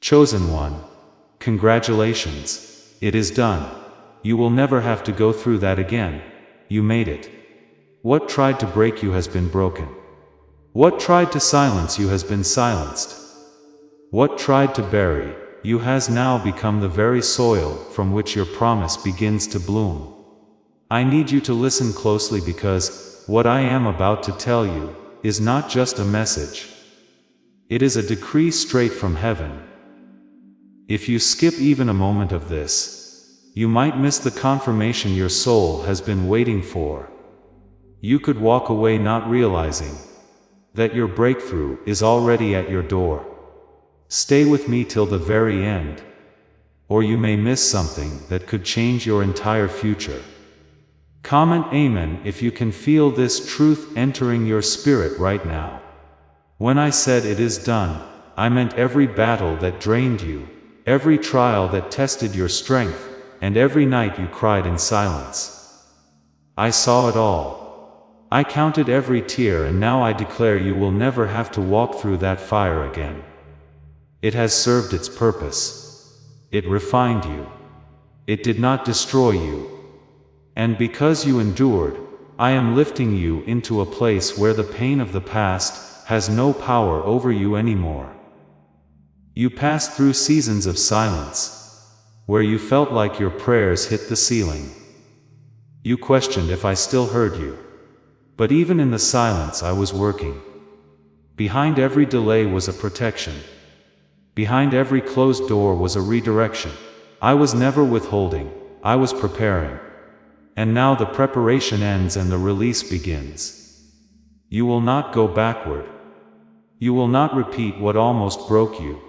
Chosen one, congratulations. It is done. You will never have to go through that again. You made it. What tried to break you has been broken. What tried to silence you has been silenced. What tried to bury you has now become the very soil from which your promise begins to bloom. I need you to listen closely, because what I am about to tell you is not just a message. It is a decree straight from heaven. If you skip even a moment of this, you might miss the confirmation your soul has been waiting for. You could walk away not realizing that your breakthrough is already at your door. Stay with me till the very end, or you may miss something that could change your entire future. Comment Amen if you can feel this truth entering your spirit right now. When I said it is done, I meant every battle that drained you, every trial that tested your strength, and every night you cried in silence. I saw it all. I counted every tear, and now I declare you will never have to walk through that fire again. It has served its purpose. It refined you. It did not destroy you. And because you endured, I am lifting you into a place where the pain of the past has no power over you anymore. You passed through seasons of silence, where you felt like your prayers hit the ceiling. You questioned if I still heard you. But even in the silence I was working. Behind every delay was a protection. Behind every closed door was a redirection. I was never withholding, I was preparing. And now the preparation ends and the release begins. You will not go backward. You will not repeat what almost broke you.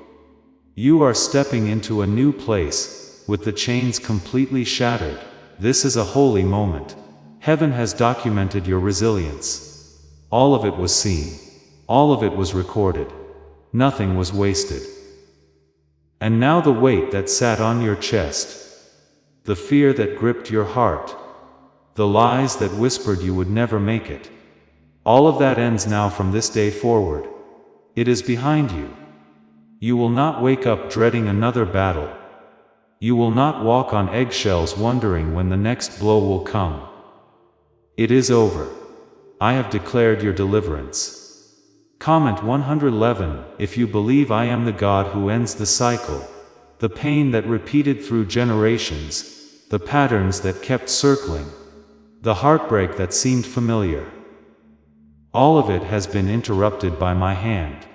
You are stepping into a new place, with the chains completely shattered. This is a holy moment. Heaven has documented your resilience. All of it was seen. All of it was recorded. Nothing was wasted. And now the weight that sat on your chest, the fear that gripped your heart, the lies that whispered you would never make it, all of that ends now from this day forward. It is behind you. You will not wake up dreading another battle. You will not walk on eggshells wondering when the next blow will come. It is over. I have declared your deliverance. Comment 111 if you believe I am the God who ends the cycle, the pain that repeated through generations, the patterns that kept circling, the heartbreak that seemed familiar. All of it has been interrupted by my hand.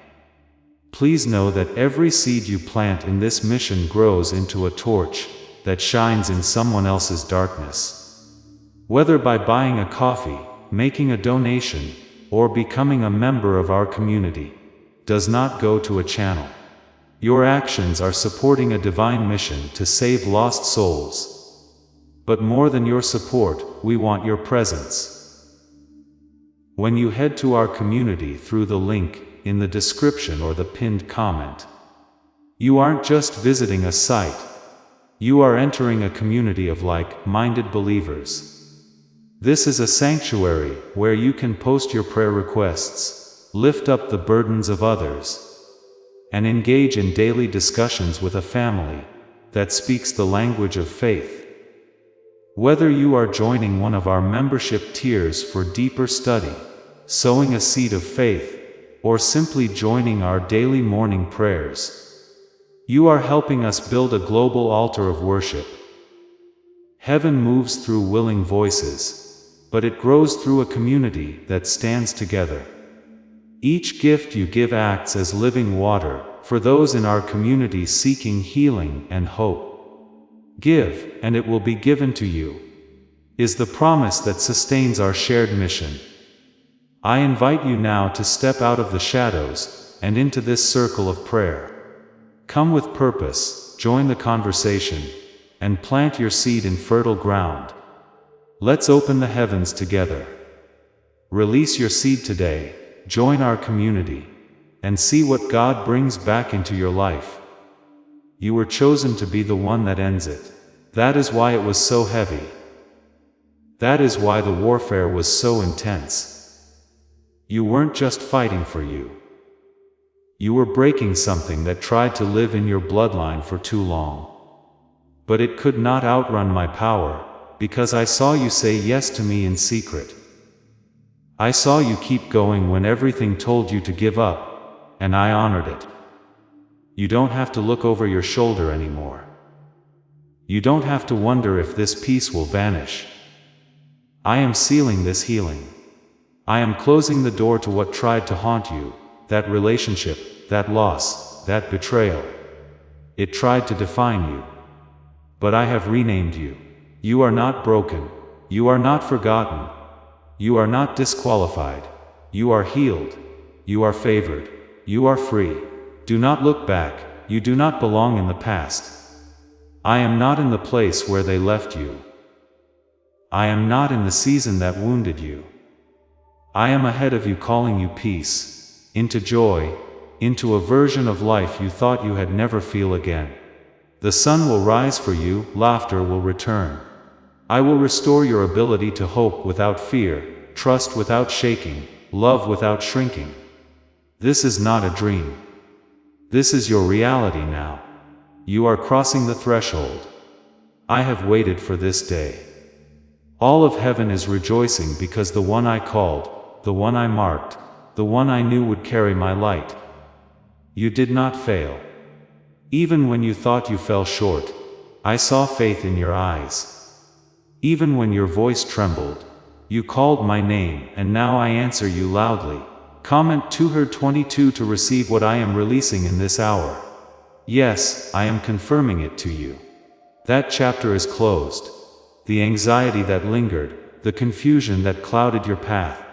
Please know that every seed you plant in this mission grows into a torch that shines in someone else's darkness. Whether by buying a coffee, making a donation, or becoming a member of our community, does not go to a channel. Your actions are supporting a divine mission to save lost souls. But more than your support, we want your presence. When you head to our community through the link in the description or the pinned comment, you aren't just visiting a site. You are entering a community of like-minded believers. This is a sanctuary where you can post your prayer requests, lift up the burdens of others, and engage in daily discussions with a family that speaks the language of faith. Whether you are joining one of our membership tiers for deeper study, sowing a seed of faith, or simply joining our daily morning prayers, you are helping us build a global altar of worship. Heaven moves through willing voices, but it grows through a community that stands together. Each gift you give acts as living water for those in our community seeking healing and hope. Give, and it will be given to you, is the promise that sustains our shared mission. I invite you now to step out of the shadows and into this circle of prayer. Come with purpose, join the conversation, and plant your seed in fertile ground. Let's open the heavens together. Release your seed today, join our community, and see what God brings back into your life. You were chosen to be the one that ends it. That is why it was so heavy. That is why the warfare was so intense. You weren't just fighting for you. You were breaking something that tried to live in your bloodline for too long. But it could not outrun my power, because I saw you say yes to me in secret. I saw you keep going when everything told you to give up, and I honored it. You don't have to look over your shoulder anymore. You don't have to wonder if this peace will vanish. I am sealing this healing. I am closing the door to what tried to haunt you, that relationship, that loss, that betrayal. It tried to define you. But I have renamed you. You are not broken. You are not forgotten. You are not disqualified. You are healed. You are favored. You are free. Do not look back. You do not belong in the past. I am not in the place where they left you. I am not in the season that wounded you. I am ahead of you, calling you peace, into joy, into a version of life you thought you had never feel again. The sun will rise for you, laughter will return. I will restore your ability to hope without fear, trust without shaking, love without shrinking. This is not a dream. This is your reality now. You are crossing the threshold. I have waited for this day. All of heaven is rejoicing because the one I called, the one I marked, the one I knew would carry my light. You did not fail. Even when you thought you fell short, I saw faith in your eyes. Even when your voice trembled, you called my name, and now I answer you loudly. Comment 222 to receive what I am releasing in this hour. Yes, I am confirming it to you. That chapter is closed. The anxiety that lingered, the confusion that clouded your path,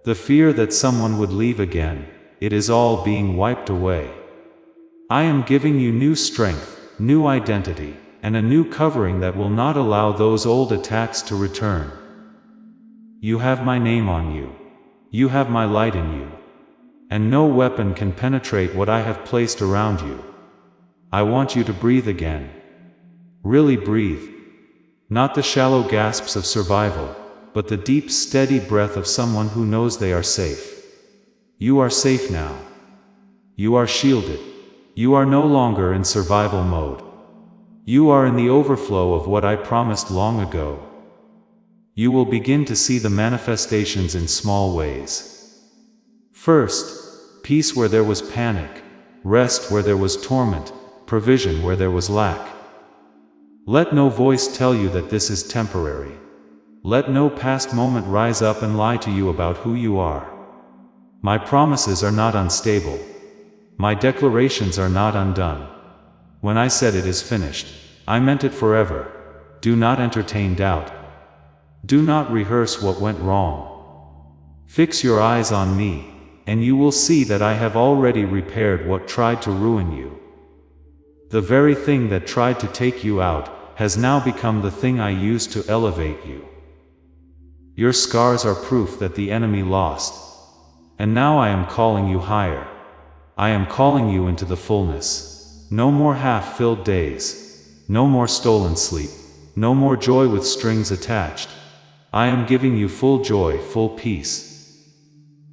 the fear that someone would leave again, it is all being wiped away. I am giving you new strength, new identity, and a new covering that will not allow those old attacks to return. You have my name on you. You have my light in you. And no weapon can penetrate what I have placed around you. I want you to breathe again. Really breathe. Not the shallow gasps of survival, but the deep, steady breath of someone who knows they are safe. You are safe now. You are shielded. You are no longer in survival mode. You are in the overflow of what I promised long ago. You will begin to see the manifestations in small ways. First, peace where there was panic, rest where there was torment, provision where there was lack. Let no voice tell you that this is temporary. Let no past moment rise up and lie to you about who you are. My promises are not unstable. My declarations are not undone. When I said it is finished, I meant it forever. Do not entertain doubt. Do not rehearse what went wrong. Fix your eyes on me, and you will see that I have already repaired what tried to ruin you. The very thing that tried to take you out has now become the thing I used to elevate you. Your scars are proof that the enemy lost. And now I am calling you higher. I am calling you into the fullness. No more half-filled days. No more stolen sleep. No more joy with strings attached. I am giving you full joy, full peace.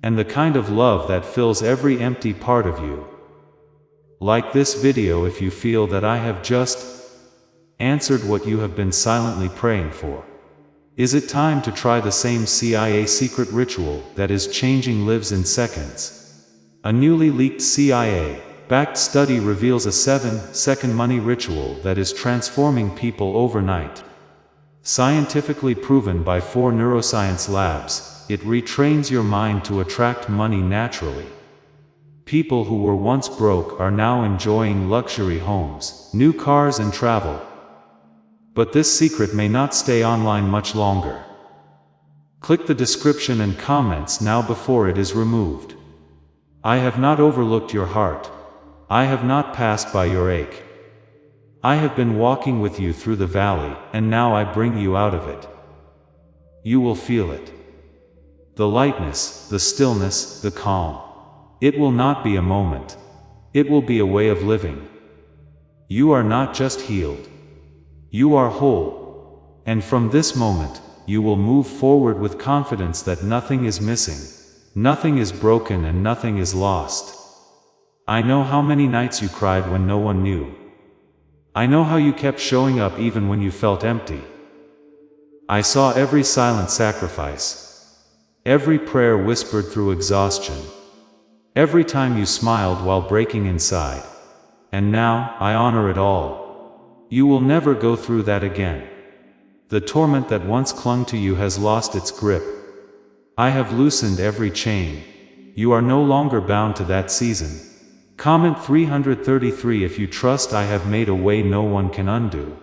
And the kind of love that fills every empty part of you. Like this video if you feel that I have just answered what you have been silently praying for. Is it time to try the same CIA secret ritual that is changing lives in seconds? A newly leaked CIA-backed study reveals a 7-second money ritual that is transforming people overnight. Scientifically proven by 4 neuroscience labs, it retrains your mind to attract money naturally. People who were once broke are now enjoying luxury homes, new cars and travel. But this secret may not stay online much longer. Click the description and comments now before it is removed. I have not overlooked your heart. I have not passed by your ache. I have been walking with you through the valley, and now I bring you out of it. You will feel it. The lightness, the stillness, the calm. It will not be a moment. It will be a way of living. You are not just healed. You are whole. And from this moment, you will move forward with confidence that nothing is missing, nothing is broken and nothing is lost. I know how many nights you cried when no one knew. I know how you kept showing up even when you felt empty. I saw every silent sacrifice, every prayer whispered through exhaustion, every time you smiled while breaking inside. And now, I honor it all. You will never go through that again. The torment that once clung to you has lost its grip. I have loosened every chain. You are no longer bound to that season. Comment 333 if you trust I have made a way no one can undo.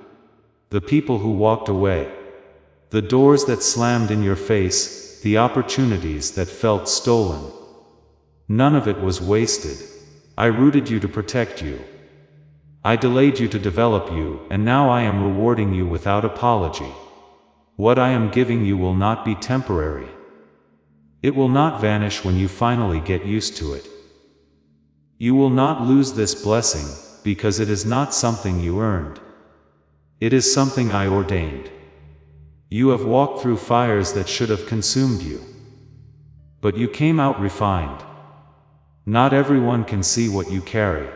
The people who walked away. The doors that slammed in your face, the opportunities that felt stolen. None of it was wasted. I rooted you to protect you. I delayed you to develop you, and now I am rewarding you without apology. What I am giving you will not be temporary. It will not vanish when you finally get used to it. You will not lose this blessing, because it is not something you earned. It is something I ordained. You have walked through fires that should have consumed you. But you came out refined. Not everyone can see what you carry.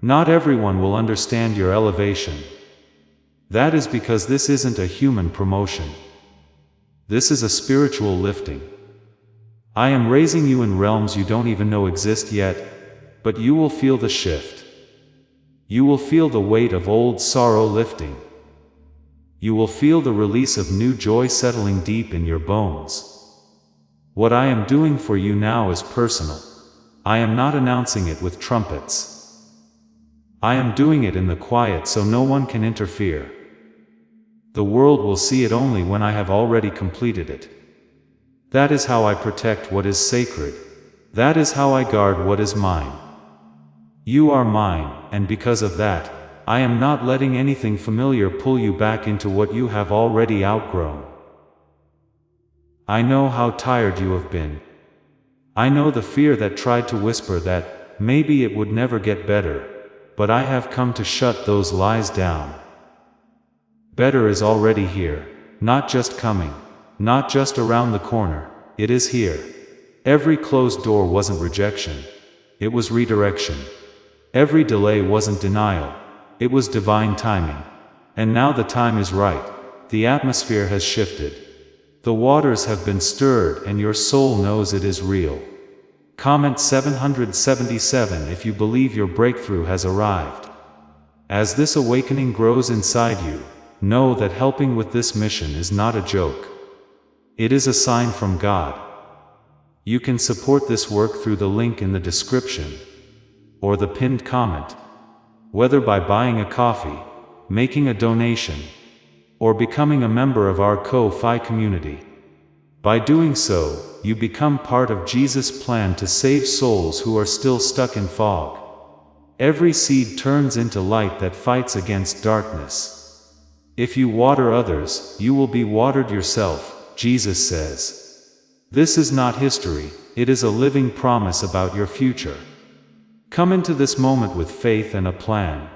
Not everyone will understand your elevation. That is because this isn't a human promotion. This is a spiritual lifting. I am raising you in realms you don't even know exist yet, but you will feel the shift. You will feel the weight of old sorrow lifting. You will feel the release of new joy settling deep in your bones. What I am doing for you now is personal. I am not announcing it with trumpets. I am doing it in the quiet so no one can interfere. The world will see it only when I have already completed it. That is how I protect what is sacred. That is how I guard what is mine. You are mine, and because of that, I am not letting anything familiar pull you back into what you have already outgrown. I know how tired you have been. I know the fear that tried to whisper that maybe it would never get better. But I have come to shut those lies down. Better is already here, not just coming, not just around the corner, it is here. Every closed door wasn't rejection, it was redirection. Every delay wasn't denial, it was divine timing. And now the time is right, the atmosphere has shifted. The waters have been stirred and your soul knows it is real. Comment 777 if you believe your breakthrough has arrived. As this awakening grows inside you, know that helping with this mission is not a joke. It is a sign from God. You can support this work through the link in the description, or the pinned comment, whether by buying a coffee, making a donation, or becoming a member of our Ko-Fi community. By doing so, you become part of Jesus' plan to save souls who are still stuck in fog. Every seed turns into light that fights against darkness. If you water others, you will be watered yourself, Jesus says. This is not history, it is a living promise about your future. Come into this moment with faith and a plan.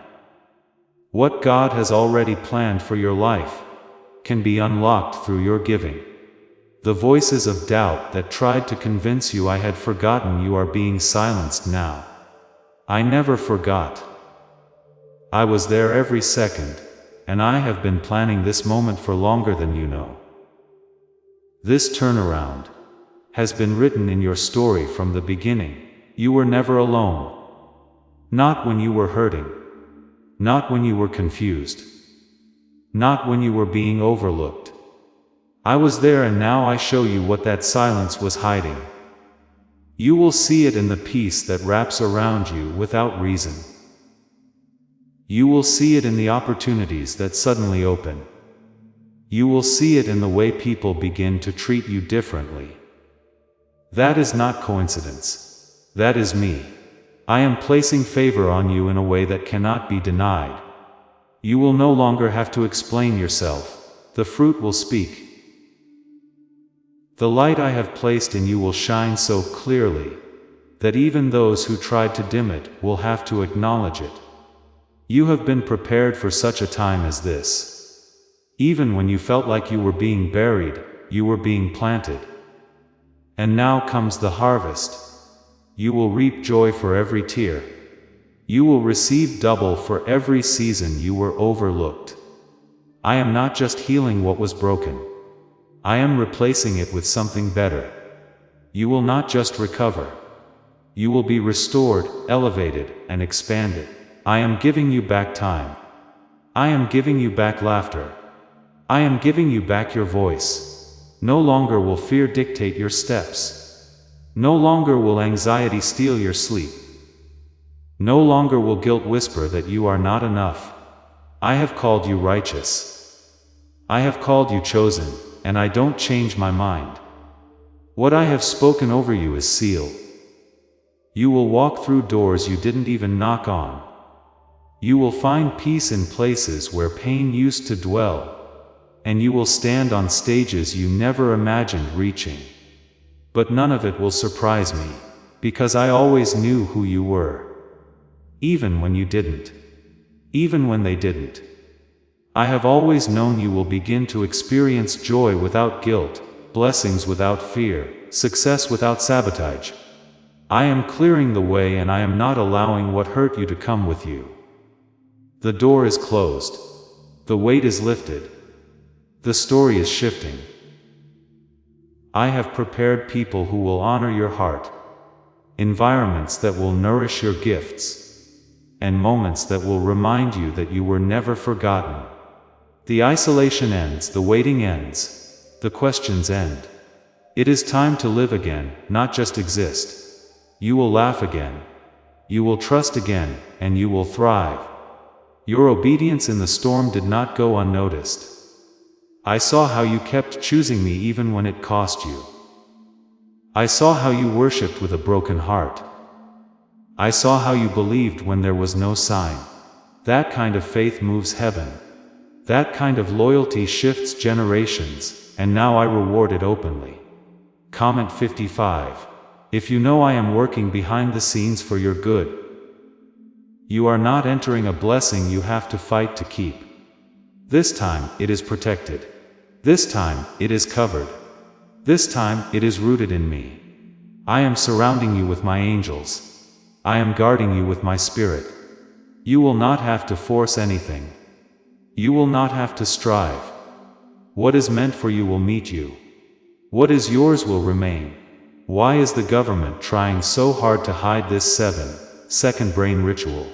What God has already planned for your life can be unlocked through your giving. The voices of doubt that tried to convince you I had forgotten you are being silenced now. I never forgot. I was there every second, and I have been planning this moment for longer than you know. This turnaround has been written in your story from the beginning. You were never alone. Not when you were hurting. Not when you were confused. Not when you were being overlooked. I was there, and now I show you what that silence was hiding. You will see it in the peace that wraps around you without reason. You will see it in the opportunities that suddenly open. You will see it in the way people begin to treat you differently. That is not coincidence. That is me. I am placing favor on you in a way that cannot be denied. You will no longer have to explain yourself. The fruit will speak. The light I have placed in you will shine so clearly that even those who tried to dim it will have to acknowledge it. You have been prepared for such a time as this. Even when you felt like you were being buried, you were being planted. And now comes the harvest. You will reap joy for every tear. You will receive double for every season you were overlooked. I am not just healing what was broken. I am replacing it with something better. You will not just recover. You will be restored, elevated, and expanded. I am giving you back time. I am giving you back laughter. I am giving you back your voice. No longer will fear dictate your steps. No longer will anxiety steal your sleep. No longer will guilt whisper that you are not enough. I have called you righteous. I have called you chosen, and I don't change my mind. What I have spoken over you is sealed. You will walk through doors you didn't even knock on. You will find peace in places where pain used to dwell, and you will stand on stages you never imagined reaching. But none of it will surprise me, because I always knew who you were. Even when you didn't. Even when they didn't. I have always known you will begin to experience joy without guilt, blessings without fear, success without sabotage. I am clearing the way, and I am not allowing what hurt you to come with you. The door is closed. The weight is lifted. The story is shifting. I have prepared people who will honor your heart, environments that will nourish your gifts, and moments that will remind you that you were never forgotten. The isolation ends, the waiting ends, the questions end. It is time to live again, not just exist. You will laugh again. You will trust again, and you will thrive. Your obedience in the storm did not go unnoticed. I saw how you kept choosing me even when it cost you. I saw how you worshipped with a broken heart. I saw how you believed when there was no sign. That kind of faith moves heaven. That kind of loyalty shifts generations, and now I reward it openly. Comment 55. If you know I am working behind the scenes for your good, you are not entering a blessing you have to fight to keep. This time, it is protected. This time, it is covered. This time, it is rooted in me. I am surrounding you with my angels. I am guarding you with my spirit. You will not have to force anything. You will not have to strive. What is meant for you will meet you. What is yours will remain. Why is the government trying so hard to hide this 7-second brain ritual?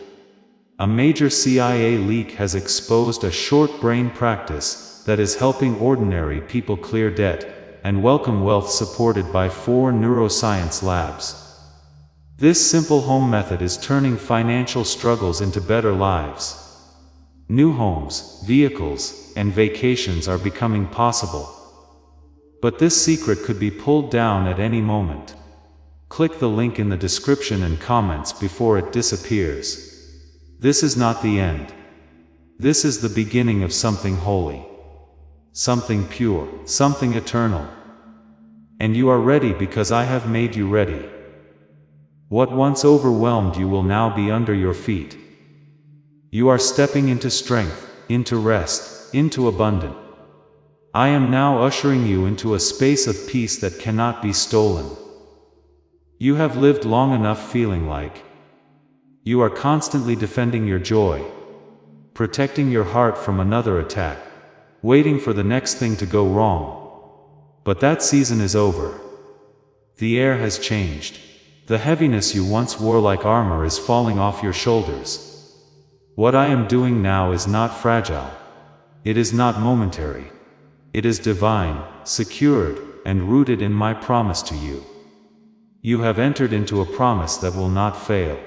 A major CIA leak has exposed a short brain practice that is helping ordinary people clear debt and welcome wealth, supported by 4 neuroscience labs. This simple home method is turning financial struggles into better lives. New homes, vehicles, and vacations are becoming possible. But this secret could be pulled down at any moment. Click the link in the description and comments before it disappears. This is not the end. This is the beginning of something holy. Something pure, something eternal. And you are ready because I have made you ready. What once overwhelmed you will now be under your feet. You are stepping into strength, into rest, into abundance. I am now ushering you into a space of peace that cannot be stolen. You have lived long enough feeling like you are constantly defending your joy, protecting your heart from another attack, waiting for the next thing to go wrong. But that season is over. The air has changed. The heaviness you once wore like armor is falling off your shoulders. What I am doing now is not fragile. It is not momentary. It is divine, secured, and rooted in my promise to you. You have entered into a promise that will not fail.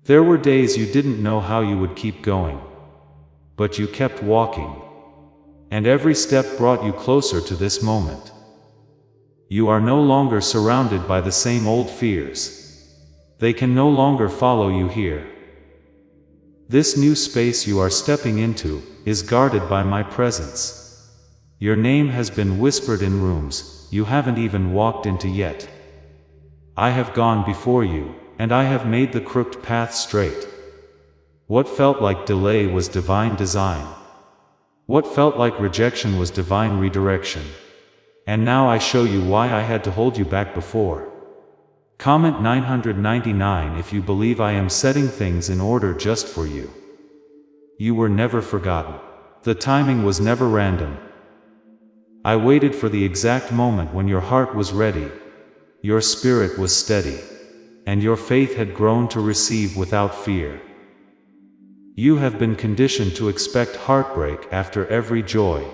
There were days you didn't know how you would keep going. But you kept walking. And every step brought you closer to this moment. You are no longer surrounded by the same old fears. They can no longer follow you here. This new space you are stepping into is guarded by my presence. Your name has been whispered in rooms you haven't even walked into yet. I have gone before you, and I have made the crooked path straight. What felt like delay was divine design. What felt like rejection was divine redirection. And now I show you why I had to hold you back before. Comment 999 if you believe I am setting things in order just for you. You were never forgotten. The timing was never random. I waited for the exact moment when your heart was ready, your spirit was steady, and your faith had grown to receive without fear. You have been conditioned to expect heartbreak after every joy,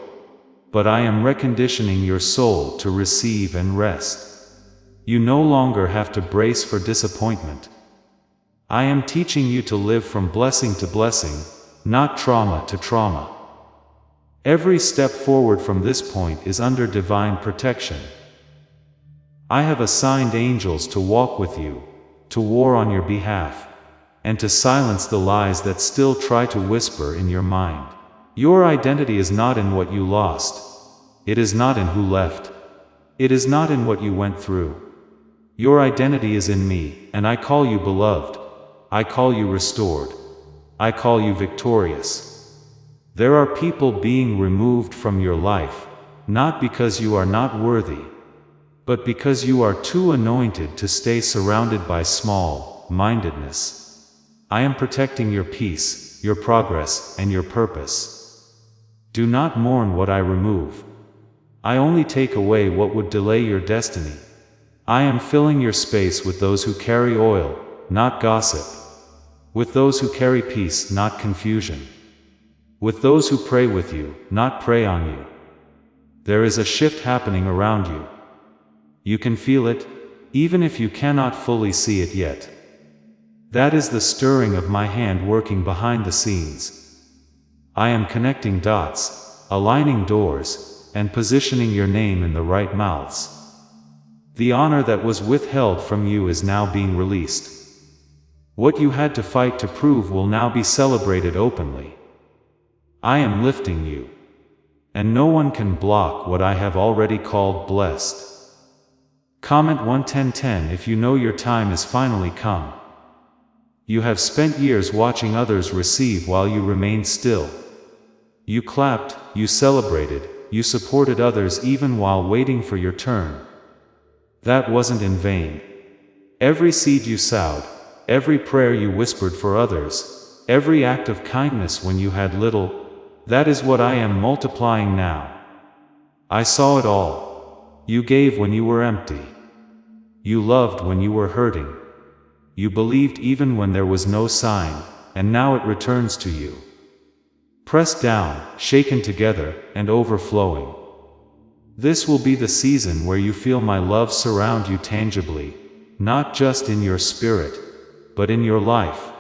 but I am reconditioning your soul to receive and rest. You no longer have to brace for disappointment. I am teaching you to live from blessing to blessing, not trauma to trauma. Every step forward from this point is under divine protection. I have assigned angels to walk with you, to war on your behalf, and to silence the lies that still try to whisper in your mind. Your identity is not in what you lost. It is not in who left. It is not in what you went through. Your identity is in me, and I call you beloved. I call you restored. I call you victorious. There are people being removed from your life, not because you are not worthy, but because you are too anointed to stay surrounded by small-mindedness. I am protecting your peace, your progress, and your purpose. Do not mourn what I remove. I only take away what would delay your destiny. I am filling your space with those who carry oil, not gossip. With those who carry peace, not confusion. With those who pray with you, not prey on you. There is a shift happening around you. You can feel it, even if you cannot fully see it yet. That is the stirring of my hand working behind the scenes. I am connecting dots, aligning doors, and positioning your name in the right mouths. The honor that was withheld from you is now being released. What you had to fight to prove will now be celebrated openly. I am lifting you, and no one can block what I have already called blessed. Comment 11010 if you know your time is finally come. You have spent years watching others receive while you remained still. You clapped, you celebrated, you supported others even while waiting for your turn. That wasn't in vain. Every seed you sowed, every prayer you whispered for others, every act of kindness when you had little, that is what I am multiplying now. I saw it all. You gave when you were empty. You loved when you were hurting. You believed even when there was no sign, and now it returns to you. Pressed down, shaken together, and overflowing. This will be the season where you feel my love surround you tangibly, not just in your spirit, but in your life.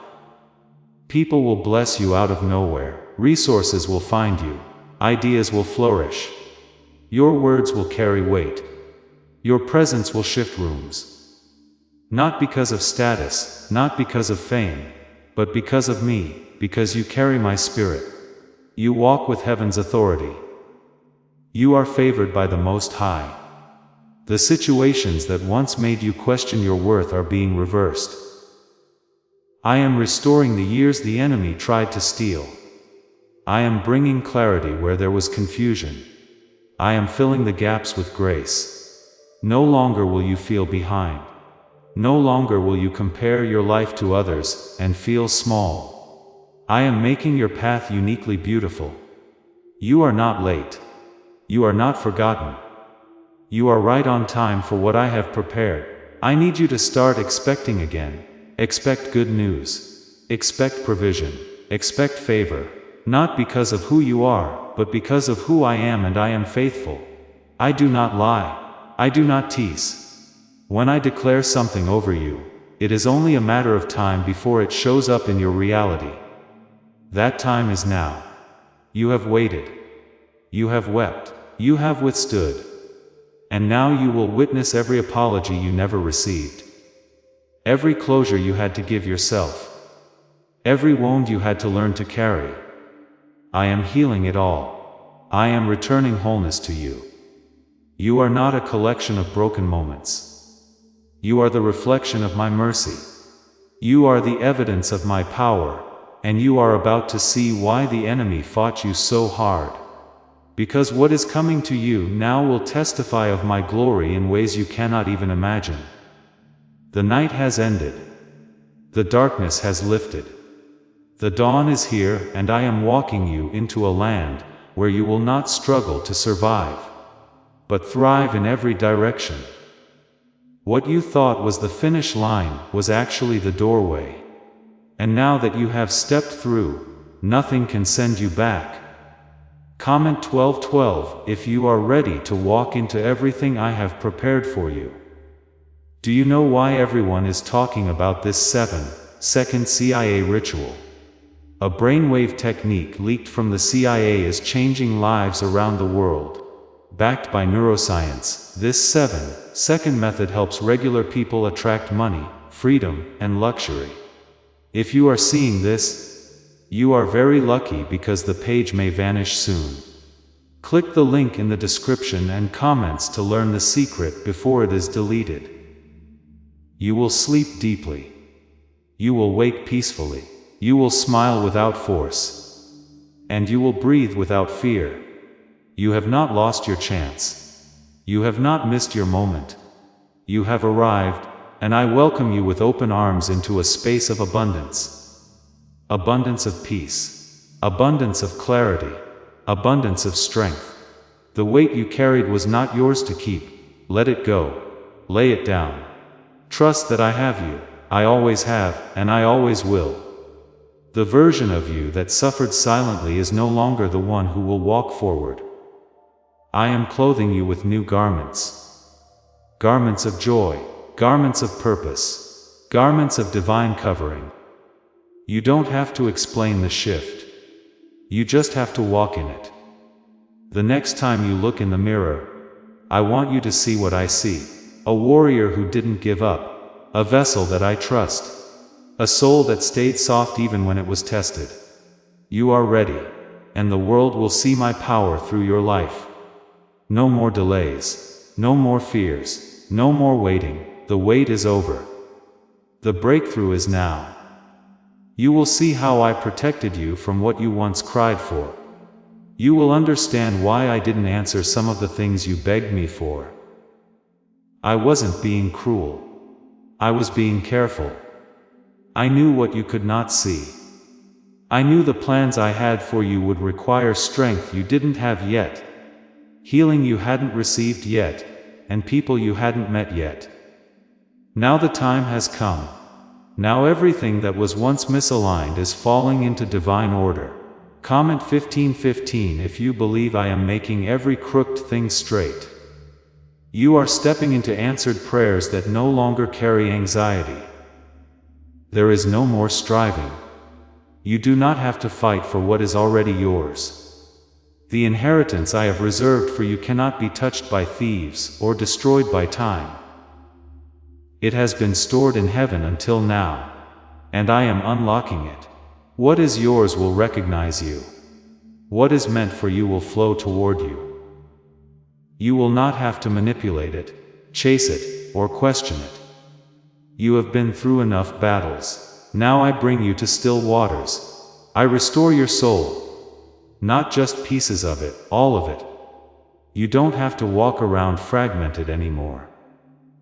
People will bless you out of nowhere. Resources will find you. Ideas will flourish. Your words will carry weight. Your presence will shift rooms. Not because of status, not because of fame, but because of me, because you carry my spirit. You walk with heaven's authority. You are favored by the Most High. The situations that once made you question your worth are being reversed. I am restoring the years the enemy tried to steal. I am bringing clarity where there was confusion. I am filling the gaps with grace. No longer will you feel behind. No longer will you compare your life to others and feel small. I am making your path uniquely beautiful. You are not late. You are not forgotten. You are right on time for what I have prepared. I need you to start expecting again. Expect good news. Expect provision. Expect favor. Not because of who you are, but because of who I am, and I am faithful. I do not lie. I do not tease. When I declare something over you, it is only a matter of time before it shows up in your reality. That time is now. You have waited. You have wept. You have withstood. And now you will witness every apology you never received. Every closure you had to give yourself. Every wound you had to learn to carry. I am healing it all. I am returning wholeness to you. You are not a collection of broken moments. You are the reflection of my mercy. You are the evidence of my power, and you are about to see why the enemy fought you so hard. Because what is coming to you now will testify of my glory in ways you cannot even imagine. The night has ended. The darkness has lifted. The dawn is here, and I am walking you into a land where you will not struggle to survive, but thrive in every direction. What you thought was the finish line was actually the doorway. And now that you have stepped through, nothing can send you back. Comment 1212 if you are ready to walk into everything I have prepared for you. Do you know why everyone is talking about this 7-second CIA ritual? A brainwave technique leaked from the CIA is changing lives around the world. Backed by neuroscience, this 7-second method helps regular people attract money, freedom, and luxury. If you are seeing this, you are very lucky because the page may vanish soon. Click the link in the description and comments to learn the secret before it is deleted. You will sleep deeply. You will wake peacefully. You will smile without force. And you will breathe without fear. You have not lost your chance. You have not missed your moment. You have arrived, and I welcome you with open arms into a space of abundance. Abundance of peace. Abundance of clarity. Abundance of strength. The weight you carried was not yours to keep. Let it go. Lay it down. Trust that I have you. I always have, and I always will. The version of you that suffered silently is no longer the one who will walk forward. I am clothing you with new garments. Garments of joy, garments of purpose, garments of divine covering. You don't have to explain the shift. You just have to walk in it. The next time you look in the mirror, I want you to see what I see. A warrior who didn't give up. A vessel that I trust. A soul that stayed soft even when it was tested. You are ready, and the world will see my power through your life. No more delays. No more fears. No more waiting. The wait is over. The breakthrough is now. You will see how I protected you from what you once cried for. You will understand why I didn't answer some of the things you begged me for. I wasn't being cruel. I was being careful. I knew what you could not see. I knew the plans I had for you would require strength you didn't have yet. Healing you hadn't received yet, and people you hadn't met yet. Now the time has come. Now everything that was once misaligned is falling into divine order. Comment 1515 if you believe I am making every crooked thing straight. You are stepping into answered prayers that no longer carry anxiety. There is no more striving. You do not have to fight for what is already yours. The inheritance I have reserved for you cannot be touched by thieves or destroyed by time. It has been stored in heaven until now, and I am unlocking it. What is yours will recognize you. What is meant for you will flow toward you. You will not have to manipulate it, chase it, or question it. You have been through enough battles. Now I bring you to still waters. I restore your soul. Not just pieces of it, all of it. You don't have to walk around fragmented anymore.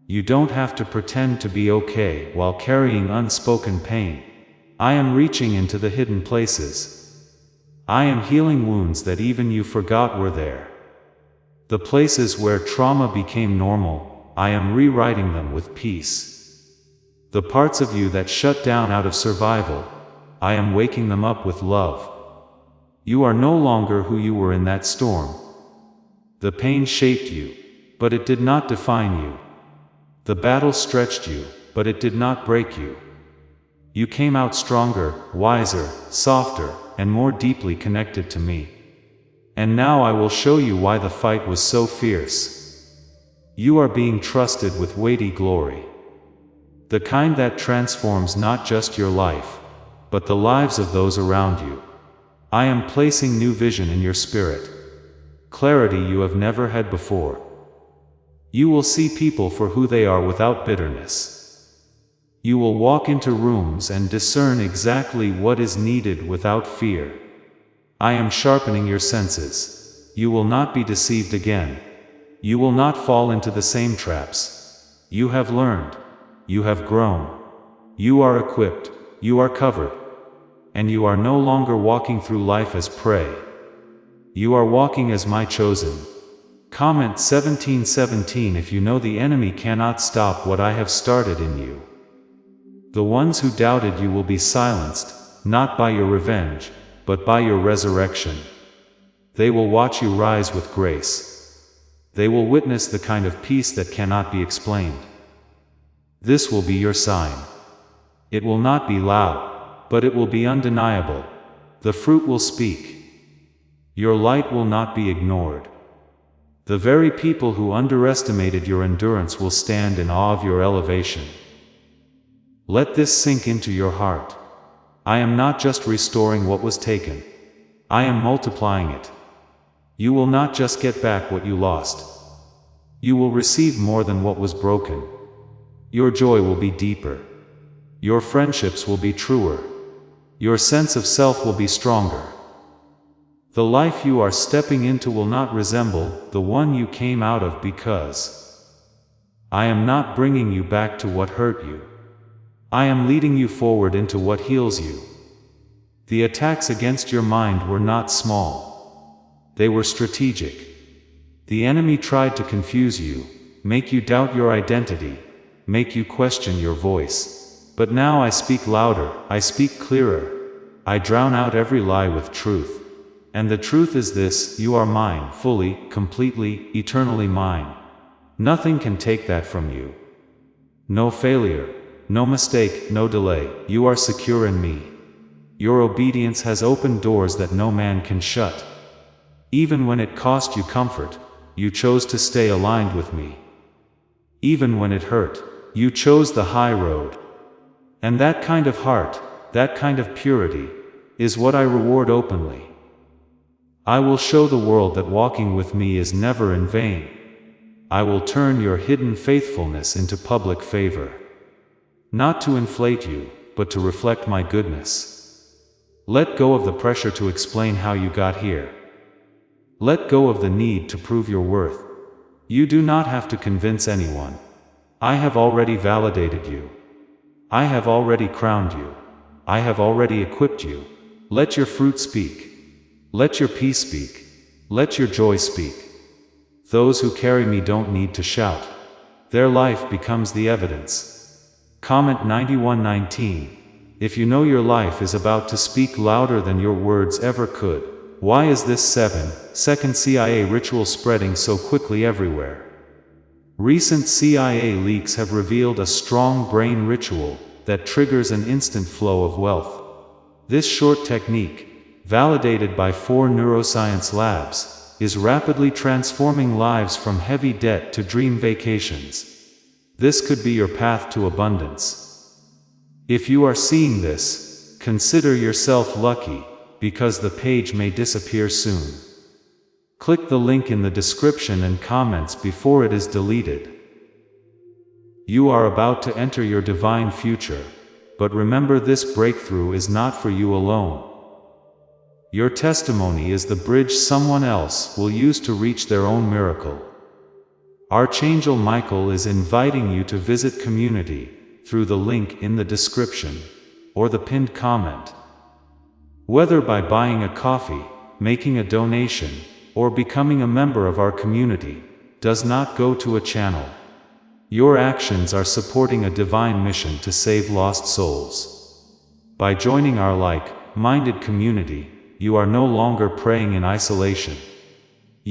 You don't have to pretend to be okay while carrying unspoken pain. I am reaching into the hidden places. I am healing wounds that even you forgot were there. The places where trauma became normal, I am rewriting them with peace. The parts of you that shut down out of survival, I am waking them up with love. You are no longer who you were in that storm. The pain shaped you, but it did not define you. The battle stretched you, but it did not break you. You came out stronger, wiser, softer, and more deeply connected to me. And now I will show you why the fight was so fierce. You are being trusted with weighty glory. The kind that transforms not just your life, but the lives of those around you. I am placing new vision in your spirit. Clarity you have never had before. You will see people for who they are without bitterness. You will walk into rooms and discern exactly what is needed without fear. I am sharpening your senses. You will not be deceived again. You will not fall into the same traps. You have learned. You have grown. You are equipped, you are covered. And you are no longer walking through life as prey. You are walking as my chosen. Comment 17:17 if you know the enemy cannot stop what I have started in you. The ones who doubted you will be silenced, not by your revenge, but by your resurrection. They will watch you rise with grace. They will witness the kind of peace that cannot be explained. This will be your sign. It will not be loud, but it will be undeniable. The fruit will speak. Your light will not be ignored. The very people who underestimated your endurance will stand in awe of your elevation. Let this sink into your heart. I am not just restoring what was taken. I am multiplying it. You will not just get back what you lost. You will receive more than what was broken. Your joy will be deeper. Your friendships will be truer. Your sense of self will be stronger. The life you are stepping into will not resemble the one you came out of, because I am not bringing you back to what hurt you. I am leading you forward into what heals you. The attacks against your mind were not small. They were strategic. The enemy tried to confuse you, make you doubt your identity, make you question your voice. But now I speak louder, I speak clearer. I drown out every lie with truth. And the truth is this: you are mine, fully, completely, eternally mine. Nothing can take that from you. No failure, no mistake, no delay. You are secure in me. Your obedience has opened doors that no man can shut. Even when it cost you comfort, you chose to stay aligned with me. Even when it hurt, you chose the high road. And that kind of heart, that kind of purity, is what I reward openly. I will show the world that walking with me is never in vain. I will turn your hidden faithfulness into public favor. Not to inflate you, but to reflect my goodness. Let go of the pressure to explain how you got here. Let go of the need to prove your worth. You do not have to convince anyone. I have already validated you. I have already crowned you. I have already equipped you. Let your fruit speak. Let your peace speak. Let your joy speak. Those who carry me don't need to shout. Their life becomes the evidence. Comment 91:19. If you know your life is about to speak louder than your words ever could, why is this 7-second CIA ritual spreading so quickly everywhere? Recent CIA leaks have revealed a strong brain ritual that triggers an instant flow of wealth. This short technique, validated by 4 neuroscience labs, is rapidly transforming lives from heavy debt to dream vacations. This could be your path to abundance. If you are seeing this, consider yourself lucky, because the page may disappear soon. Click the link in the description and comments before it is deleted. You are about to enter your divine future, but remember, this breakthrough is not for you alone. Your testimony is the bridge someone else will use to reach their own miracle. Archangel Michael is inviting you to visit community through the link in the description or the pinned comment. Whether by buying a coffee, making a donation, or becoming a member of our community, does not go to a channel. Your actions are supporting a divine mission to save lost souls. By joining our like-minded community, you are no longer praying in isolation.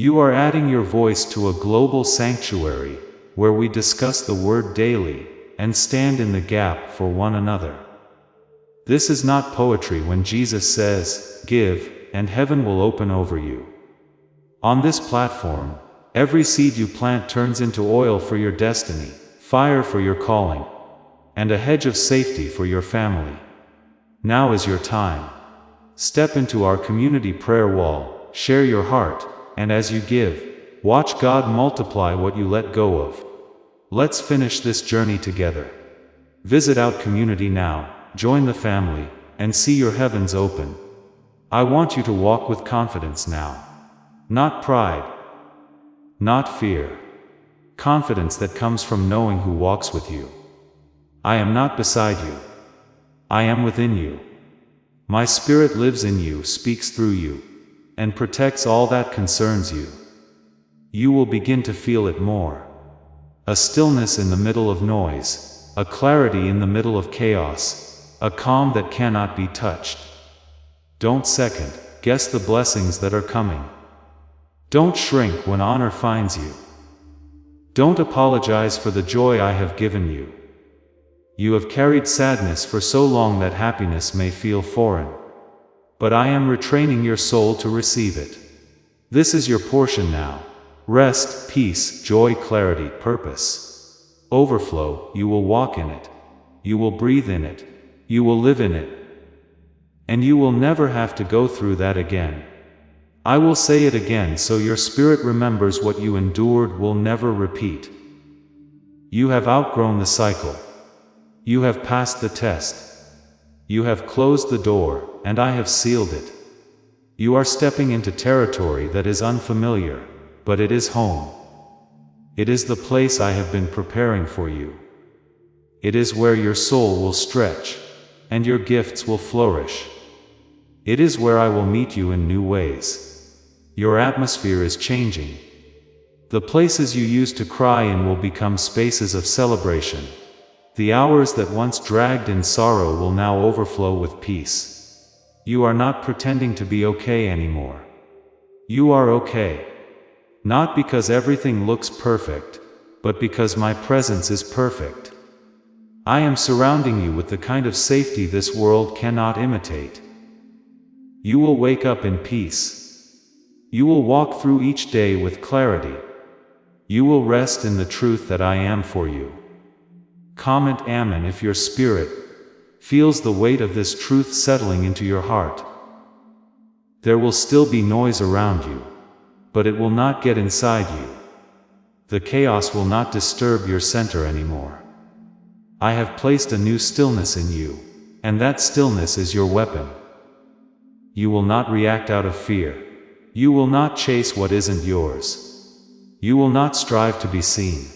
You are adding your voice to a global sanctuary, where we discuss the Word daily, and stand in the gap for one another. This is not poetry when Jesus says, "Give, and heaven will open over you." On this platform, every seed you plant turns into oil for your destiny, fire for your calling, and a hedge of safety for your family. Now is your time. Step into our community prayer wall, share your heart, and as you give, watch God multiply what you let go of. Let's finish this journey together. Visit Out Community now, join the family, and see your heavens open. I want you to walk with confidence now. Not pride, not fear. Confidence that comes from knowing who walks with you. I am not beside you. I am within you. My spirit lives in you, speaks through you, and protects all that concerns you. You will begin to feel it more. A stillness in the middle of noise, a clarity in the middle of chaos, a calm that cannot be touched. Don't second guess the blessings that are coming. Don't shrink when honor finds you. Don't apologize for the joy I have given you. You have carried sadness for so long that happiness may feel foreign. But I am retraining your soul to receive it. This is your portion now. Rest, peace, joy, clarity, purpose. Overflow, you will walk in it. You will breathe in it. You will live in it. And you will never have to go through that again. I will say it again so your spirit remembers what you endured will never repeat. You have outgrown the cycle. You have passed the test. You have closed the door, and I have sealed it. You are stepping into territory that is unfamiliar, but it is home. It is the place I have been preparing for you. It is where your soul will stretch, and your gifts will flourish. It is where I will meet you in new ways. Your atmosphere is changing. The places you used to cry in will become spaces of celebration. The hours that once dragged in sorrow will now overflow with peace. You are not pretending to be okay anymore. You are okay. Not because everything looks perfect, but because my presence is perfect. I am surrounding you with the kind of safety this world cannot imitate. You will wake up in peace. You will walk through each day with clarity. You will rest in the truth that I am for you. Comment Amen if your spirit feels the weight of this truth settling into your heart. There will still be noise around you, but it will not get inside you. The chaos will not disturb your center anymore. I have placed a new stillness in you, and that stillness is your weapon. You will not react out of fear. You will not chase what isn't yours. You will not strive to be seen.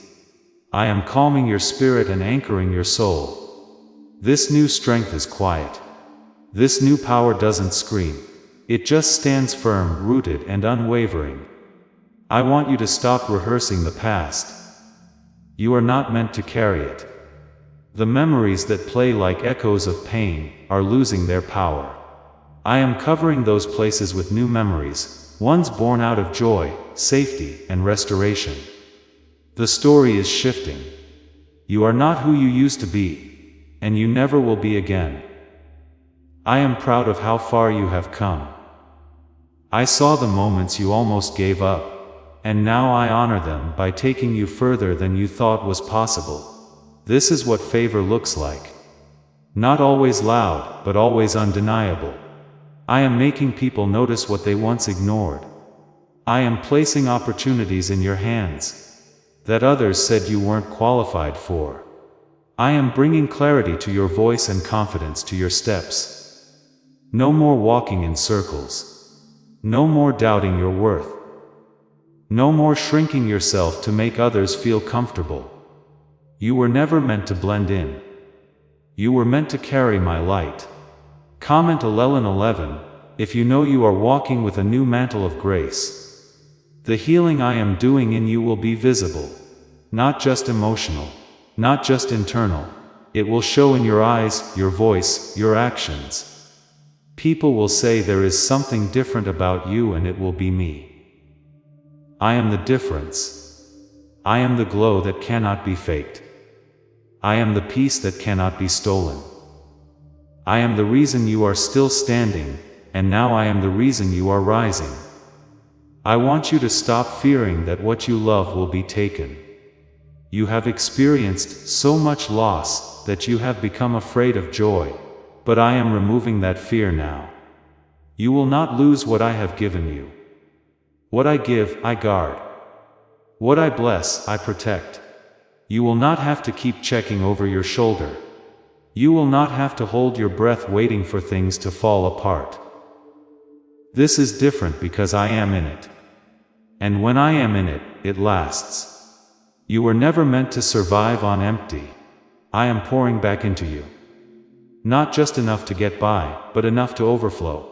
I am calming your spirit and anchoring your soul. This new strength is quiet. This new power doesn't scream. It just stands firm, rooted and unwavering. I want you to stop rehearsing the past. You are not meant to carry it. The memories that play like echoes of pain are losing their power. I am covering those places with new memories, ones born out of joy, safety, and restoration. The story is shifting. You are not who you used to be, and you never will be again. I am proud of how far you have come. I saw the moments you almost gave up, and now I honor them by taking you further than you thought was possible. This is what favor looks like. Not always loud, but always undeniable. I am making people notice what they once ignored. I am placing opportunities in your hands that others said you weren't qualified for. I am bringing clarity to your voice and confidence to your steps. No more walking in circles. No more doubting your worth. No more shrinking yourself to make others feel comfortable. You were never meant to blend in. You were meant to carry my light. Comment 11:11, if you know you are walking with a new mantle of grace. The healing I am doing in you will be visible. Not just emotional. Not just internal. It will show in your eyes, your voice, your actions. People will say there is something different about you, and it will be me. I am the difference. I am the glow that cannot be faked. I am the peace that cannot be stolen. I am the reason you are still standing, and now I am the reason you are rising. I want you to stop fearing that what you love will be taken. You have experienced so much loss that you have become afraid of joy, but I am removing that fear now. You will not lose what I have given you. What I give, I guard. What I bless, I protect. You will not have to keep checking over your shoulder. You will not have to hold your breath waiting for things to fall apart. This is different because I am in it. And when I am in it, it lasts. You were never meant to survive on empty. I am pouring back into you. Not just enough to get by, but enough to overflow.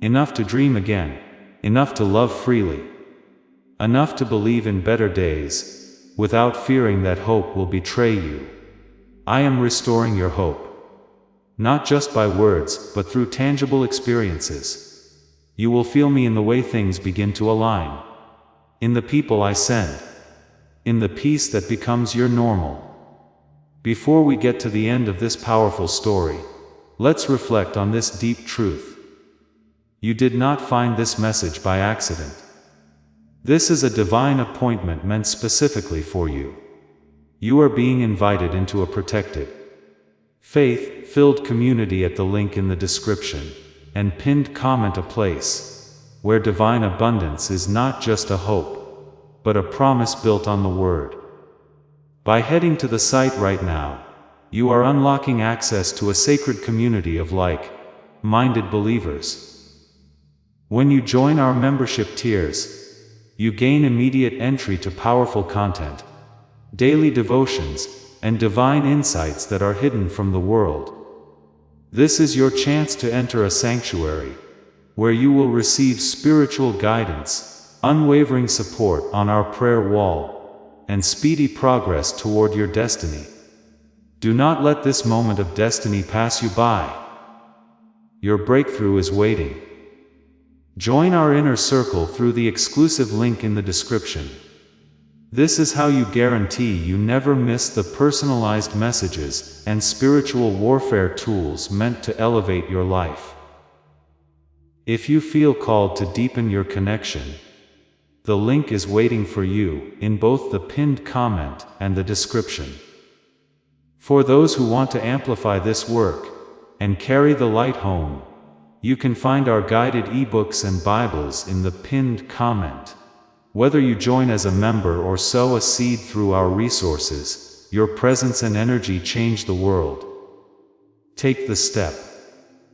Enough to dream again. Enough to love freely. Enough to believe in better days, without fearing that hope will betray you. I am restoring your hope. Not just by words, but through tangible experiences. You will feel me in the way things begin to align. In the people I send. In the peace that becomes your normal. Before we get to the end of this powerful story, let's reflect on this deep truth. You did not find this message by accident. This is a divine appointment meant specifically for you. You are being invited into a protected, faith-filled community at the link in the description, and pinned comment, a place where divine abundance is not just a hope, but a promise built on the Word. By heading to the site right now, you are unlocking access to a sacred community of like-minded believers. When you join our membership tiers, you gain immediate entry to powerful content, daily devotions, and divine insights that are hidden from the world. This is your chance to enter a sanctuary, where you will receive spiritual guidance, unwavering support on our prayer wall, and speedy progress toward your destiny. Do not let this moment of destiny pass you by. Your breakthrough is waiting. Join our inner circle through the exclusive link in the description. This is how you guarantee you never miss the personalized messages and spiritual warfare tools meant to elevate your life. If you feel called to deepen your connection, the link is waiting for you in both the pinned comment and the description. For those who want to amplify this work and carry the light home, you can find our guided ebooks and Bibles in the pinned comment. Whether you join as a member or sow a seed through our resources, your presence and energy change the world. Take the step.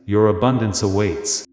Your abundance awaits.